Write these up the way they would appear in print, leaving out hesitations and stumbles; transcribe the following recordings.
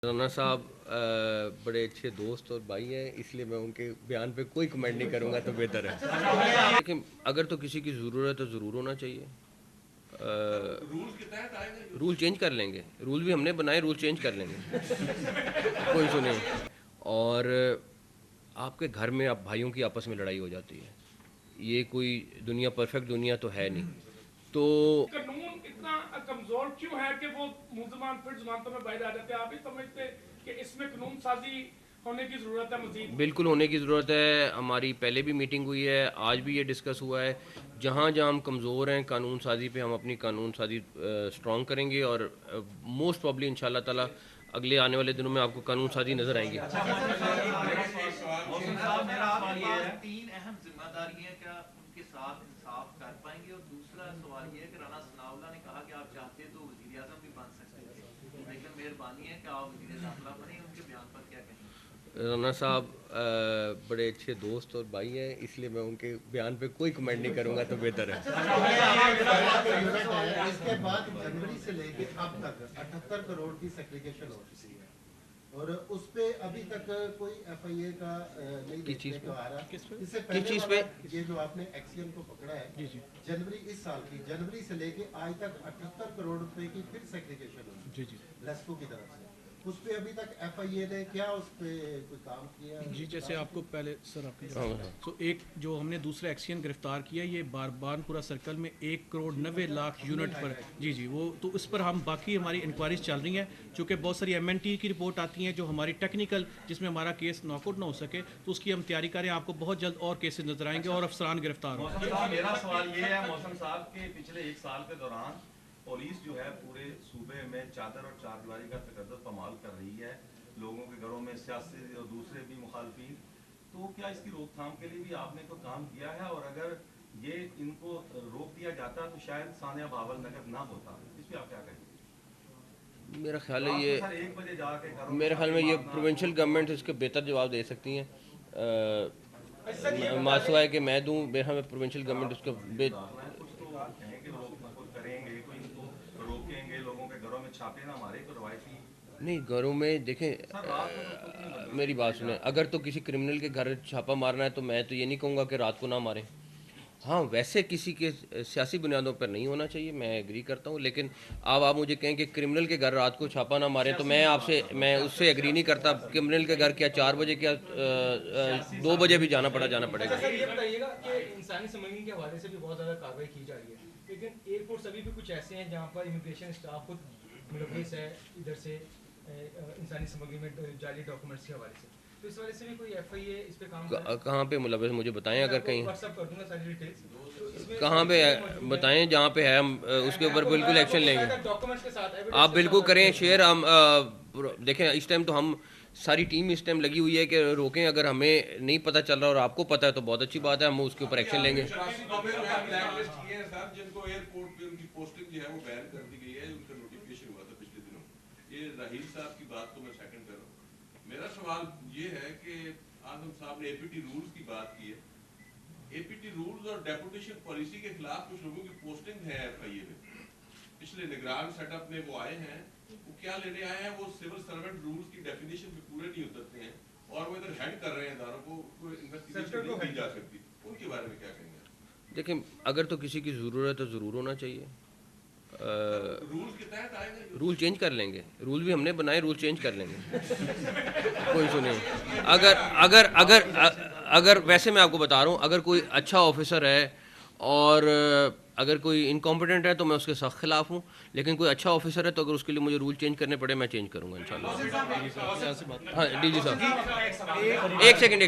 رانا صاحب بڑے اچھے دوست اور بھائی ہیں، اس لیے میں ان کے بیان پہ کوئی کمنٹ نہیں کروں گا تو بہتر ہے. لیکن اگر تو کسی کی ضرورت ہے تو ضرور ہونا چاہیے. رول چینج کر لیں گے، رول بھی ہم نے بنائے، رول چینج کر لیں گے. کوئی ایشو نہیں. اور آپ کے گھر میں آپ بھائیوں کی آپس میں لڑائی ہو جاتی ہے، یہ کوئی دنیا پرفیکٹ دنیا تو ہے نہیں. تو قانون اتنا کمزور کیوں ہے کہ وہ ملزمان پھر ضمانتوں میں باہر آ جاتے ہیں؟ آپ ہی سمجھتے کہ اس میں قانون سازی ہونے کی ضرورت ہے مزید؟ بالکل ہونے کی ضرورت ہے. ہماری پہلے بھی میٹنگ ہوئی ہے، آج بھی یہ ڈسکس ہوا ہے. جہاں جہاں ہم کمزور ہیں قانون سازی پہ، ہم اپنی قانون سازی اسٹرانگ کریں گے، اور موسٹ پرابلی ان شاء اللہ تعالیٰ اگلے آنے والے دنوں میں آپ کو قانون سازی نظر آئے گی. تین اہم ذمہ داریاں کیا ان کے ساتھ انصاف کر پائیں گے؟ اور دوسرا سوال یہ ہے کہ رانا ثناء اللہ نے کہا کہ آپ چاہتے تو وزیر اعظم بھی بن سکتے ہیں، لیکن مہربانی ہے کہ آپ وزیر داخلہ بنیں. ان کے بیان پر کیا کہیں گے؟ رانا صاحب بڑے اچھے دوست اور بھائی ہیں، اس لیے میں ان کے بیان پہ کوئی کمنٹ نہیں کروں گا تو بہتر ہے. اس کے بعد جنوری سے لے کے اب تک 78 کروڑ کی سیگریگیشن ہو چکی ہے، اور اس پہ ابھی تک کوئی ایف آئی اے کا نہیں دیکھنے کو آ رہا. اس سے پہلے والا یہ جو آپ نے ایکسیم کو پکڑا ہے جنوری اس سال کی، جنوری سے لے کے آج تک 78 کروڑ روپے کی پھر سیگریگیشن ہوئی لیسکو کی طرف سے. اس پہ ابھی تک ایف آئی اے نے کیا اس پہ کوئی کام کیا؟ جی جیسے آپ کو پہلے سر آپ تو ایک جو ہم نے دوسرا ایکسین گرفتار کیا، یہ باربانپورہ سرکل میں 1,90,00,000 یونٹ پر. جی وہ تو اس پر ہم باقی ہماری انکوائریز چل رہی ہیں، چونکہ بہت ساری ایم این ٹی کی رپورٹ آتی ہیں جو ہماری ٹیکنیکل جس میں ہمارا کیس ناک آؤٹ نہ ہو سکے، تو اس کی ہم تیاری کریں. آپ کو بہت جلد اور کیسز نظر آئیں گے اور افسران گرفتار ہوں گے. میرا سوال یہ ہے موسم صاحب کے پچھلے ایک سال کے دوران پولیس جو ہے پورے صوبے میں چادر اور چار دیواری کا تقدس پامال کر رہی ہے، لوگوں کے گھروں میں سیاسی اور دوسرے بھی مخالفین. تو کیا اس کی روک تھام کے لیے بھی آپ نے کوئی کام کیا ہے؟ اور اگر یہ ان کو روک دیا جاتا تو شاید ثانیہ بھاول نگر نہ ہوتا. اس پہ آپ کیا کہیں گے؟ میرا خیال ہے یہ پروونشل گورنمنٹ اس کے بہتر جواب دے سکتی ہیں. ماسوائے کہ میں دوں، میرا میں پروونشل گورنمنٹ اس کا نہیں. گھروں میں دیکھیں، میری بات سنیں، اگر تو کسی کرمنل کے گھر چھاپا مارنا ہے تو میں تو یہ نہیں کہوں گا کہ رات کو نہ ماریں. ہاں ویسے کسی کے سیاسی بنیادوں پر نہیں ہونا چاہیے، میں ایگری کرتا ہوں. لیکن آپ مجھے کہیں کہ کرمنل کے گھر رات کو چھاپا نہ ماریں تو میں اس سے ایگری نہیں کرتا. کرمنل کے گھر کیا 4 بجے کیا 2 بجے بھی جانا پڑے گا. سر یہ بتائیے گا کہ انسانی سمگلنگ کے حوالے سے بھی بہت زیادہ کارروائی کی جا رہی ہے، لیکن ایئرپورٹس ابھی بھی کچھ ایسے ہیں جہاں پر امیگریشن اسٹاف خود ملوث ہے ادھر سے انسانی سمگلنگ میں جعلی ڈاکومنٹس کے حوالے سے. تو اس وجہ سے بھی کوئی ایف آئی اے اس پہ کام کہاں پہ ملوث مجھے بتائیں. اگر کہیں واٹس ایپ کر دوں گا ساری ڈیٹیلز، کہاں پہ بتائیں، جہاں پہ ہے ہم اس کے اوپر بالکل ایکشن لیں گے. ڈاکومنٹس کے ساتھ آپ بالکل کریں شیئر. ہم دیکھیں اس ٹائم تو ہم ساری ٹیم اس ٹائم لگی ہوئی ہے کہ روکیں. اگر ہمیں نہیں پتہ چل رہا اور آپ کو پتہ ہے تو بہت اچھی بات ہے، ہم اس کے اوپر ایکشن لیں گے. جن کو ایئرپورٹ پہ ان کی پوسٹنگ جو ہے وہ بین کر دی گئی ہے، ان کا نوٹیفکیشن ہوا تھا پچھلے دنوں. یہ راہیل صاحب کی بات کو میں سیکنڈ کر رہا ہوں. میرا سوال یہ ہے کہ اعظم صاحب نے اے پی ٹی رولز کی بات کی ہے. اے پی ٹی رولز اور ڈیپوٹیشن پالیسی کے خلاف کچھ لوگوں کی پوسٹنگ ہے ایف آئی اے میں. پچھلے نگران سیٹ اپ میں وہ آئے ہیں، وہ کیا لینے آئے ہیں؟ وہ سول سرونٹ رولز کی ڈیفینیشن پہ پورے نہیں اترتے ہیں اور وہ ادھر ہیڈ کر رہے ہیں اداروں کو، کوئی انویسٹیگیشن نہیں کی جا سکتی. ان کے بارے میں کیا کہیں گے؟ دیکھیں اگر تو کسی کی ضرورت ہے تو ضرور ہونا چاہیے. رولز کے تحت آئے گا، رول چینج کر لیں گے. رول بھی ہم نے بنائے، رول چینج کر لیں گے. کوئی ایشو نہیں. اگر ویسے میں آپ کو بتا رہا ہوں، اگر کوئی اچھا آفیسر ہے اور اگر کوئی انکمپیٹنٹ ہے تو میں اس کے سخت خلاف ہوں. لیکن کوئی اچھا آفیسر ہے تو اگر اس کے لیے مجھے رول چینج کرنے پڑے میں چینج کروں گا انشاءاللہ. ہاں ڈی جی صاحب ایک سیکنڈ.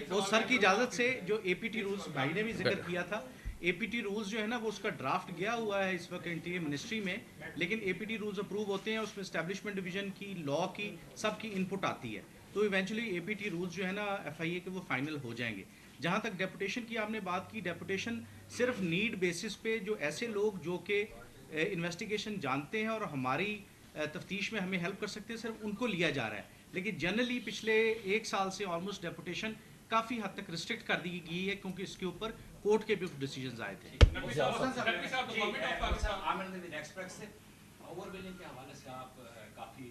وہ سر کی اجازت سے جو اے پی ٹی رولز بھائی نے بھی ذکر کیا تھا، اے پی ٹی رولز جو ہے نا وہ اس کا ڈرافٹ گیا ہوا ہے اس وقت انٹیریئر منسٹری میں. لیکن اے پی ٹی رولز اپروو ہوتے ہیں، اس میں اسٹیبلشمنٹ ڈویژن کی، لا کی، سب کی انپٹ آتی ہے. تو ایونچولی اے پی ٹی رولز جو ہے نا ایف آئی اے کے وہ فائنل ہو جائیں گے. جہاں تک ڈیپوٹیشن کی آپ نے بات کی، ڈیپوٹیشن صرف نیڈ بیسس پہ جو ایسے لوگ جو کہ انویسٹیگیشن جانتے ہیں اور ہماری تفتیش میں ہمیں ہیلپ کر سکتے ہیں، صرف ان کو لیا جا رہا ہے. لیکن جنرلی پچھلے 1 سال سے آلموسٹ ڈیپوٹیشن کافی حد تک ریسٹرکٹ کر دی گئی ہے، کیونکہ اس کے اوپر کورٹ کے بھی ڈیسیجنز آئے تھے. کے حوالے سے آپ کافی